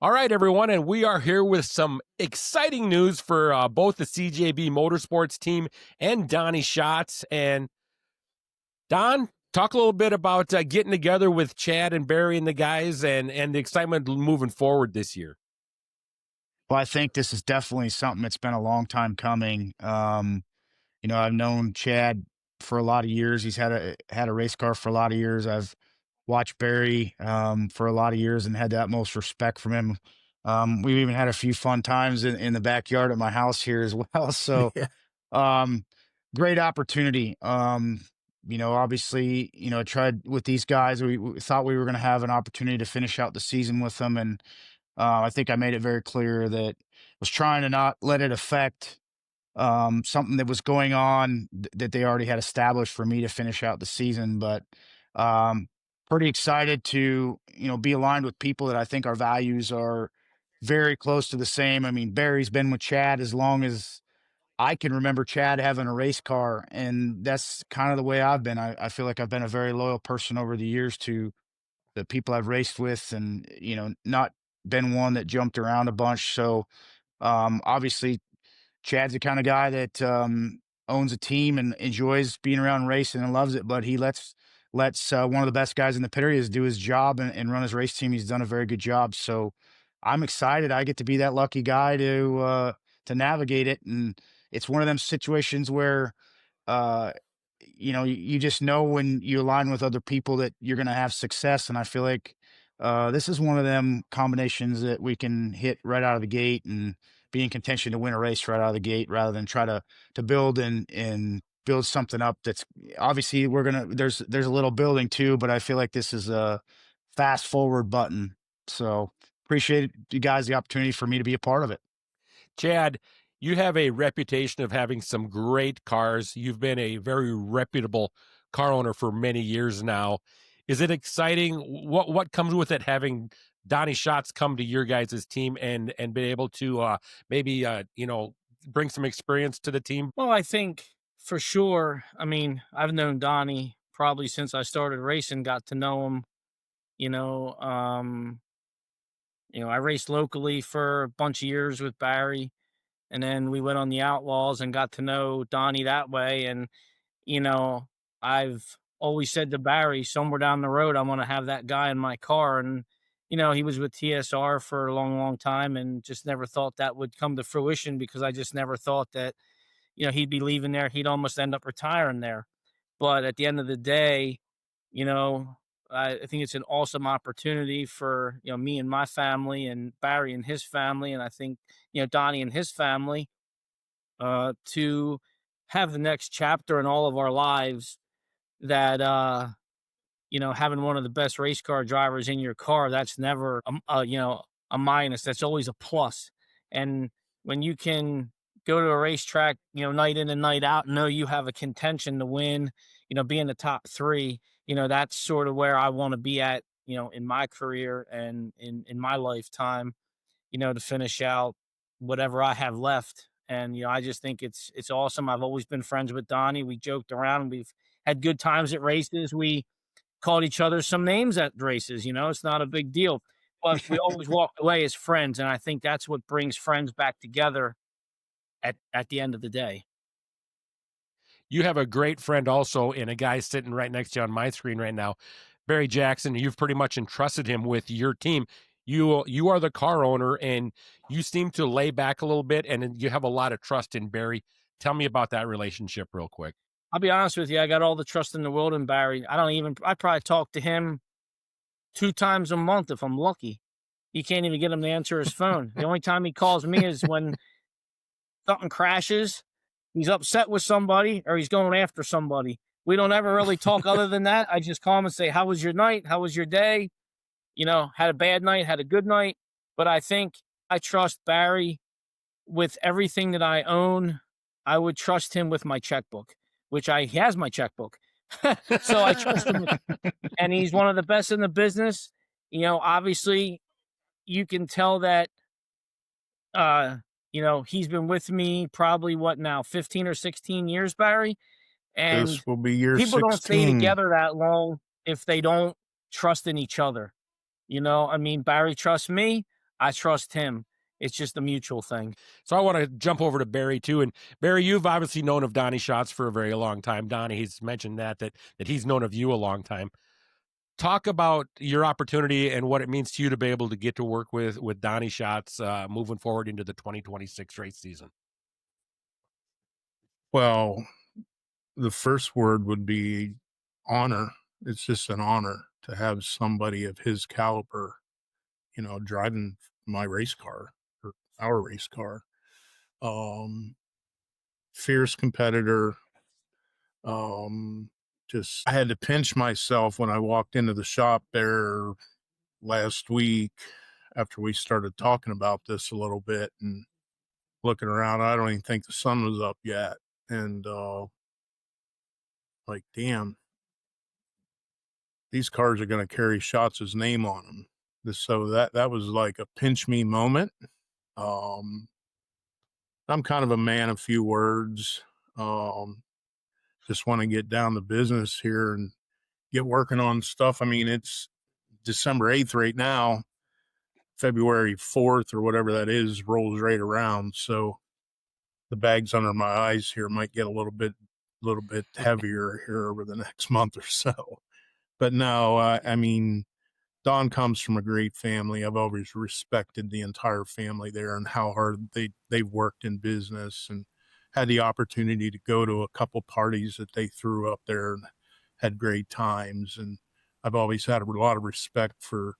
All right, everyone, and we are here with some exciting news for both the CJB Motorsports team and Donny Schatz. And Don, talk a little bit about getting together with Chad and Barry and the guys and the excitement moving forward this year. Well, I think this is definitely something that's been a long time coming. I've known Chad for a lot of years. He's had a race car for a lot of years. I've watched Barry for a lot of years and had the utmost respect from him. We've even had a few fun times in the backyard at my house here as well. So, Yeah. um, great opportunity. Obviously, tried with these guys. We thought we were going to have an opportunity to finish out the season with them, and I think I made it very clear that I was trying to not let it affect something that was going on that they already had established for me to finish out the season. But um, pretty excited to be aligned with people that I think our values are very close to the same. I mean, Barry's been with Chad as long as I can remember Chad having a race car, and that's kind of the way I've been. I feel like I've been a very loyal person over the years to the people I've raced with, and not been one that jumped around a bunch. So obviously, Chad's the kind of guy that owns a team and enjoys being around racing and loves it, but he lets one of the best guys in the pit areas do his job and run his race team. He's done a very good job. So I'm excited. I get to be that lucky guy to navigate it, and it's one of them situations where uh, you just know when you align with other people that you're going to have success. And I feel like this is one of them combinations that we can hit right out of the gate and be in contention to win a race right out of the gate, rather than try to build and build something up. That's obviously there's a little building too, but I feel like this is a fast forward button. So appreciate you guys the opportunity for me to be a part of it. Chad, you have a reputation of having some great cars. You've been a very reputable car owner for many years now. Is it exciting? What comes with it having Donny Schatz come to your guys' team and be able to maybe bring some experience to the team? Well, I think for sure. I mean, I've known Donnie probably since I started racing, got to know him. You know, um, I raced locally for a bunch of years with Barry, and then we went on the Outlaws and got to know Donnie that way. And you know, I've always said to Barry, somewhere down the road, I want to have that guy in my car. And he was with TSR for a long, long time, and just never thought that would come to fruition because I just never thought that he'd be leaving there. He'd almost end up retiring there. But at the end of the day, you know, I think it's an awesome opportunity for, me and my family and Barry and his family. And I think, Donnie and his family, to have the next chapter in all of our lives that, having one of the best race car drivers in your car, that's never, a minus. That's always a plus. And when you can go to a racetrack, night in and night out, know you have a contention to win, be in the top three, that's sort of where I want to be at, in my career and in my lifetime, to finish out whatever I have left. And, I just think it's awesome. I've always been friends with Donnie. We joked around. We've had good times at races. We called each other some names at races. It's not a big deal, but we always walked away as friends. And I think that's what brings friends back together at the end of the day. You have a great friend also, and a guy sitting right next to you on my screen right now, Barry Jackson. You've pretty much entrusted him with your team. You are the car owner, and you seem to lay back a little bit, and you have a lot of trust in Barry. Tell me about that relationship real quick. I'll be honest with you, I got all the trust in the world in Barry. I probably talk to him 2 times a month if I'm lucky. You can't even get him to answer his phone. The only time he calls me is when something crashes, he's upset with somebody, or he's going after somebody. We don't ever really talk other than that. I just call him and say, how was your night? How was your day? Had a bad night, had a good night. But I think I trust Barry with everything that I own. I would trust him with my checkbook, which he has my checkbook. So I trust him. And he's one of the best in the business. Obviously you can tell that, he's been with me probably 15 or 16 years, Barry. And This will be year people 16. don't stay together that long if they don't trust in each other. I mean, Barry trusts me. I trust him. It's just a mutual thing. So I want to jump over to Barry too. And Barry, you've obviously known of Donny Schatz for a very long time. Donny, he's mentioned that he's known of you a long time. Talk about your opportunity and what it means to you to be able to get to work with Donny Schatz moving forward into the 2026 race season. Well, the first word would be honor. It's just an honor to have somebody of his caliber, driving my race car or our race car. Fierce competitor. Just I had to pinch myself when I walked into the shop there last week after we started talking about this a little bit and looking around. I don't even think the sun was up yet. And like, damn, these cars are going to carry Schatz's name on them. So that was like a pinch me moment. I'm kind of a man of few words. Just want to get down to business here and get working on stuff. I mean, it's December 8th right now. February 4th or whatever that is rolls right around. So the bags under my eyes here might get a little bit heavier here over the next month or so. But no, I mean, Don comes from a great family. I've always respected the entire family there and how hard they've worked in business, and had the opportunity to go to a couple parties that they threw up there and had great times. And I've always had a lot of respect for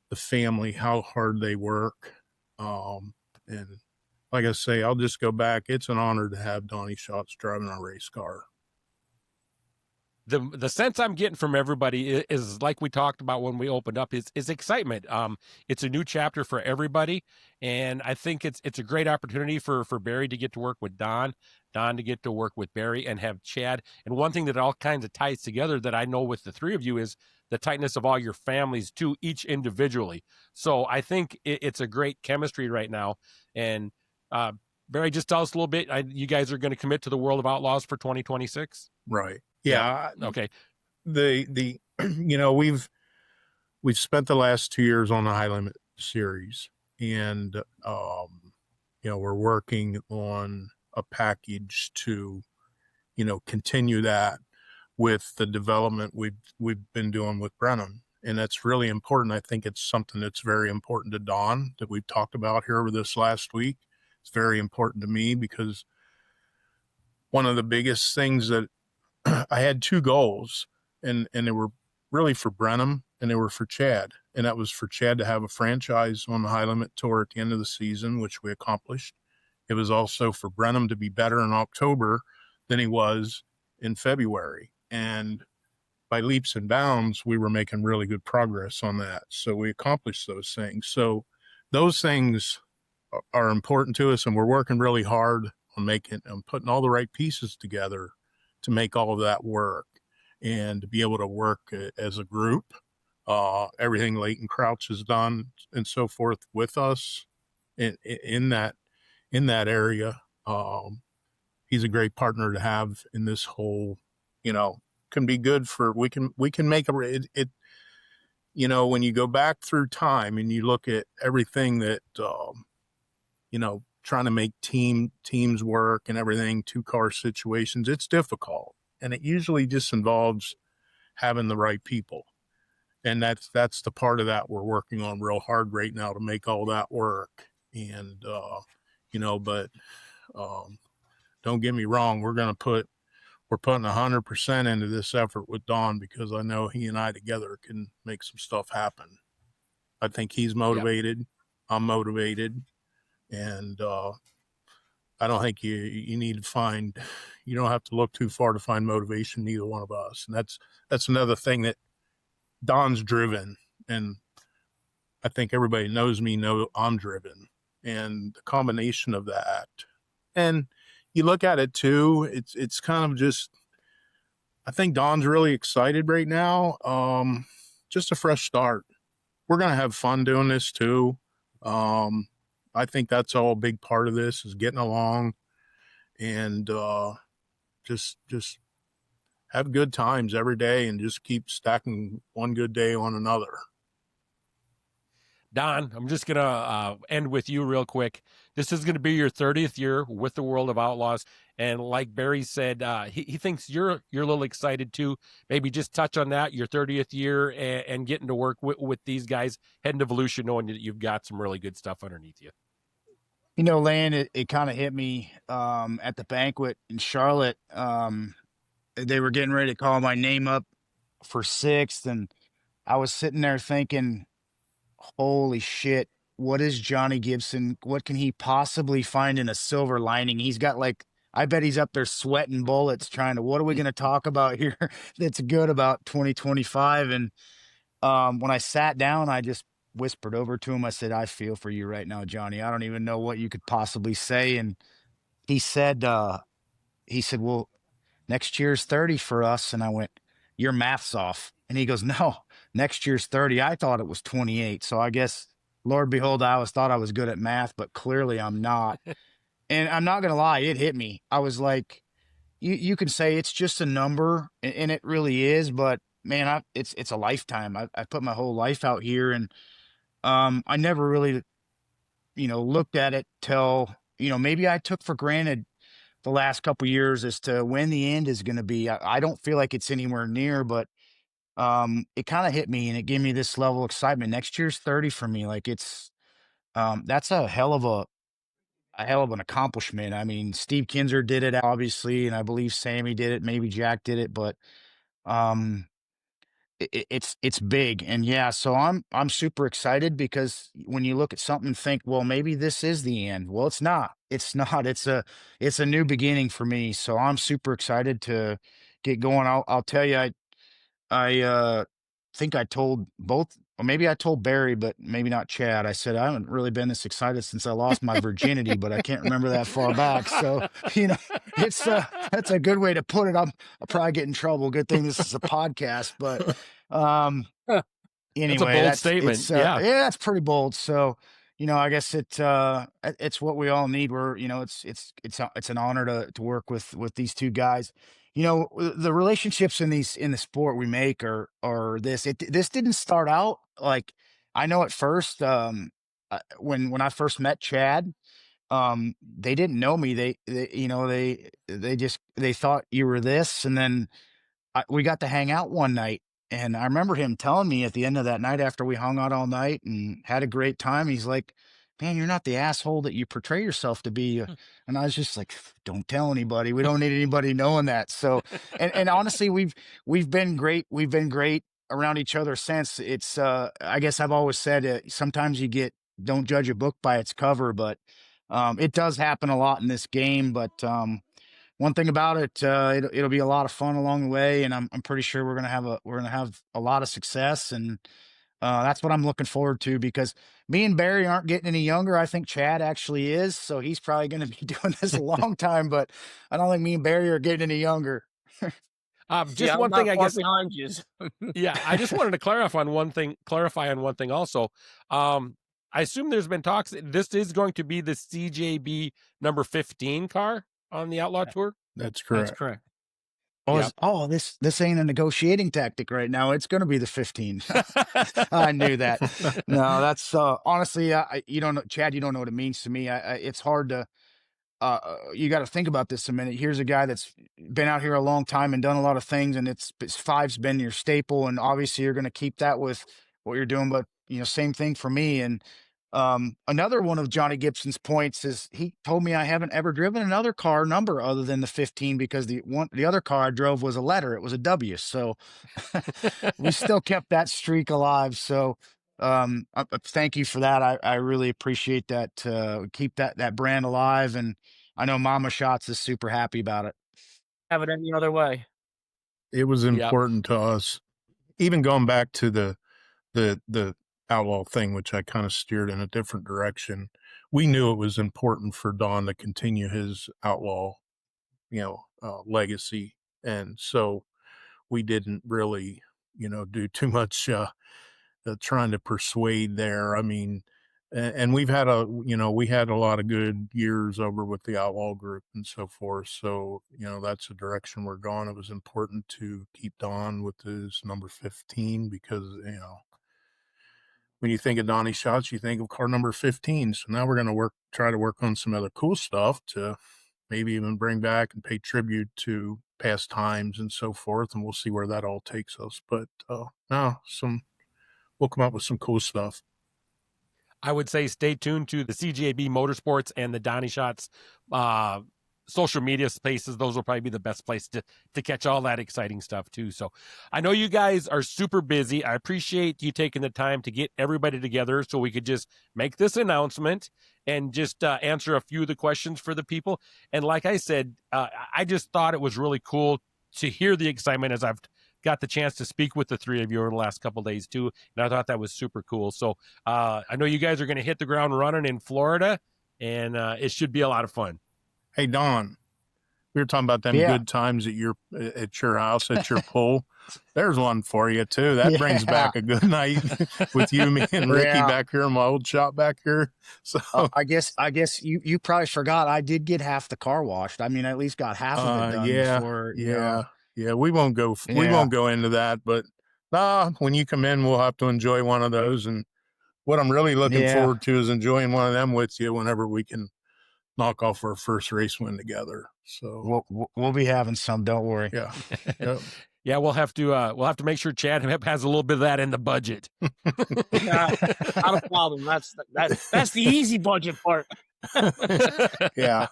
the family, how hard they work. And like I say, I'll just go back. It's an honor to have Donny Schatz driving our race car. The sense I'm getting from everybody is like we talked about when we opened up, is excitement. It's a new chapter for everybody, and I think it's a great opportunity for Barry to get to work with Don to get to work with Barry, and have Chad. And one thing that all kinds of ties together that I know with the three of you is the tightness of all your families too, each individually. So I think it's a great chemistry right now. And Barry, just tell us a little bit. You guys are going to commit to the World of Outlaws for 2026, right? Yeah. Okay. The we've spent the last 2 years on the High Limit Series, and we're working on a package to continue that with the development we've been doing with Brenham. And that's really important. I think it's something that's very important to Don that we've talked about here over this last week. It's very important to me because one of the biggest things that I had two goals, and they were really for Brenham and they were for Chad. And that was for Chad to have a franchise on the High Limit Tour at the end of the season, which we accomplished. It was also for Brenham to be better in October than he was in February. And by leaps and bounds, we were making really good progress on that. So we accomplished those things. So those things are important to us, and we're working really hard on putting all the right pieces together to make all of that work and to be able to work as a group. Everything Leighton Crouch has done and so forth with us in that area. He's a great partner to have in this whole, can be good for, we can make it, when you go back through time and you look at everything that, trying to make teams work and everything, 2-car situations, it's difficult. And it usually just involves having the right people. And that's the part of that we're working on real hard right now to make all that work. And, don't get me wrong. We're putting 100% into this effort with Don, because I know he and I together can make some stuff happen. I think he's motivated. Yep. I'm motivated. And, I don't think you need to you don't have to look too far to find motivation, neither one of us. And that's another thing that Don's driven. And I think everybody knows me, I'm driven. And the combination of that, and you look at it too, it's kind of just, I think Don's really excited right now. Just a fresh start. We're going to have fun doing this too. I think that's all a big part of this, is getting along and just have good times every day and just keep stacking one good day on another. Don, I'm just going to end with you real quick. This is going to be your 30th year with the World of Outlaws. And like Barry said, he thinks you're a little excited too. Maybe just touch on that, your 30th year and getting to work with these guys, heading to Volusia, knowing that you've got some really good stuff underneath you. You know, Lan, it kind of hit me at the banquet in Charlotte. They were getting ready to call my name up for sixth, and I was sitting there thinking, holy shit, what is Johnny Gibson? What can he possibly find in a silver lining? He's got like, I bet he's up there sweating bullets trying to, what are we going to talk about here that's good about 2025? And when I sat down, I just whispered over to him. I said, I feel for you right now, Johnny. I don't even know what you could possibly say. And he said, well, next year's 30 for us. And I went, your math's off. And he goes, no, next year's 30. I thought it was 28. So I guess, Lord behold, I always thought I was good at math, but clearly I'm not. And I'm not going to lie, it hit me. I was like, you can say it's just a number, and it really is, but man, it's a lifetime. I put my whole life out here, and I never really, looked at it till, maybe I took for granted the last couple years as to when the end is going to be. I don't feel like it's anywhere near, but it kind of hit me, and it gave me this level of excitement. Next year's 30 for me. Like that's a hell of an accomplishment. I mean, Steve Kinzer did it obviously, and I believe Sammy did it. Maybe Jack did it, but um, it's big. And yeah, so I'm super excited because when you look at something and think, well, maybe this is the end. Well, it's not. It's not. It's a new beginning for me. So I'm super excited to get going. I'll tell you, I think I told both, or maybe I told Barry, but maybe not Chad. I said I haven't really been this excited since I lost my virginity, but I can't remember that far back. So it's that's a good way to put it. I'll probably get in trouble. Good thing this is a podcast, but um, That's a anyway, bold statement. yeah, Yeah. that's pretty bold. So, I guess it's what we all need. We're, it's an honor to work with these two guys. The relationships in the sport we make are this didn't start out like, I know at first, when I first met Chad, they didn't know me. They thought you were this, and then we got to hang out one night, and I remember him telling me at the end of that night, after we hung out all night and had a great time, he's like, "Man, you're not the asshole that you portray yourself to be." And I was just like, "Don't tell anybody. We don't need anybody knowing that." So, and honestly, we've been great. We've been great around each other since. It's I guess I've always said, sometimes don't judge a book by its cover, but it does happen a lot in this game. But one thing about it, it'll be a lot of fun along the way, and I'm pretty sure we're gonna have a lot of success, and that's what I'm looking forward to, because me and Barry aren't getting any younger. I think Chad actually is, so he's probably going to be doing this a long time, but I don't think me and Barry are getting any younger. Just Yeah, I'm one thing, not I far guess. behind you. Yeah, I just wanted to clarify on one thing. Also, I assume there's been talks. This is going to be the CJB number 15 car on the Outlaw Tour. That's That's correct. correct. This ain't a negotiating tactic right now. It's going to be the 15. I knew that. No, that's honestly, you don't know, Chad. You don't know what it means to me. It's hard to. You got to think about this a minute. Here's a guy that's been out here a long time and done a lot of things, and it's five's been your staple, and obviously you're going to keep that with what you're doing. But same thing for me. And another one of Johnny Gibson's points is he told me I haven't ever driven another car number other than the 15, because the other car I drove was a letter. It was a W. So we still kept that streak alive. So thank you for that. I really appreciate that. Keep that brand alive, and I know Mama Shots is super happy about it. Have it any other way. It was Yep. important to us, even going back to the outlaw thing, which I kind of steered in a different direction. We knew it was important for Don to continue his outlaw, legacy, and so we didn't really, do too much trying to persuade there. I mean, and we had a lot of good years over with the outlaw group and so forth. So, that's the direction we're going. It was important to keep Don with his number 15 because, when you think of Donny Schatz, you think of car number 15. So now we're going to try to work on some other cool stuff to maybe even bring back and pay tribute to past times and so forth. And we'll see where that all takes us. But we'll come up with some cool stuff. I would say stay tuned to the CJB Motorsports and the Donny Schatz social media spaces. Those will probably be the best place to catch all that exciting stuff too. So I know you guys are super busy. I appreciate you taking the time to get everybody together so we could just make this announcement and just answer a few of the questions for the people. And like I said, I just thought it was really cool to hear the excitement as I've got the chance to speak with the three of you over the last couple of days too. And I thought that was super cool. So I know you guys are going to hit the ground running in Florida, and it should be a lot of fun. Hey, Don, we were talking about them good times at your house, at your pool. There's one for you too. That brings back a good night with you, me, and Ricky back here in my old shop back here. So I guess you probably forgot I did get half the car washed. I mean, I at least got half of it done before. Yeah. We won't go into that, but when you come in, we'll have to enjoy one of those. And what I'm really looking forward to is enjoying one of them with you whenever we can knock off our first race win together. So we'll be having some. Don't worry. Yeah. Yep. Yeah, we'll have to make sure Chad has a little bit of that in the budget. Not a problem. That's the easy budget part. Yeah.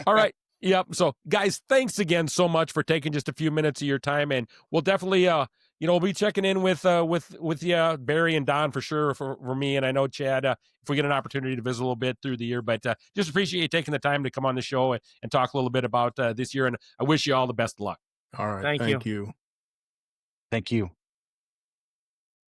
All right. Yep. So, guys, thanks again so much for taking just a few minutes of your time, and we'll definitely, we'll be checking in with you, Barry and Don for sure for me, and I know Chad if we get an opportunity to visit a little bit through the year. But just appreciate you taking the time to come on the show and talk a little bit about this year, and I wish you all the best of luck. All right. Thank you. Thank you.